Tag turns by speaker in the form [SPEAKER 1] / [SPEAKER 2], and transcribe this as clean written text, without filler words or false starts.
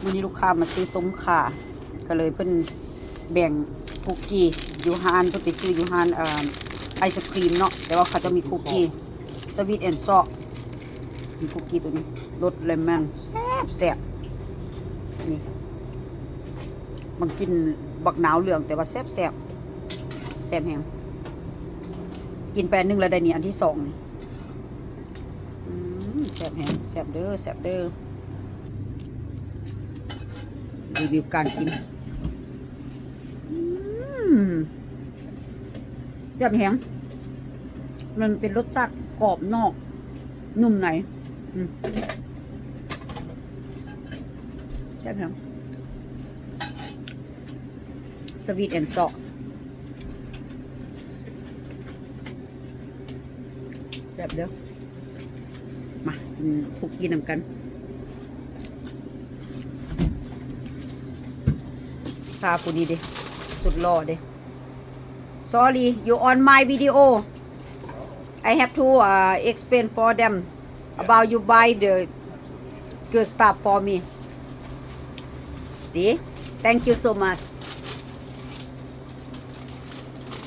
[SPEAKER 1] วันนี้ลูกค้ามาซื้อต้มข่าก็เลยเพิ่นแบ่งคุกกี้ยูฮานเพิ่นไปซื้อยูฮานไอศครีมเนาะแต่ว่าเขาจะมีคุกกี้สวีทแอนด์ซอสมีคุกกี้ตัวนี้รสเลมอนแซ่บนี่มันกินบักหนาวเหลืองแต่ว่าแซ่บแห้งกินแปนนึงแล้วได้นี่อันที่สองนี่แซ่บแห้งแซ่บเด้อรีวิวการกินแซ่บแห้งมันเป็นรสชาติกรอบนอกนุ่มในแซ่บแห้งสวีทแอนด์ซอสแซ่บเด้อมากินคุกกี้นำกันตาปูดีเด้สุดหล่อเด้ sorry you on my video I have to explain for them about you buy the good stuff for me see thank you so much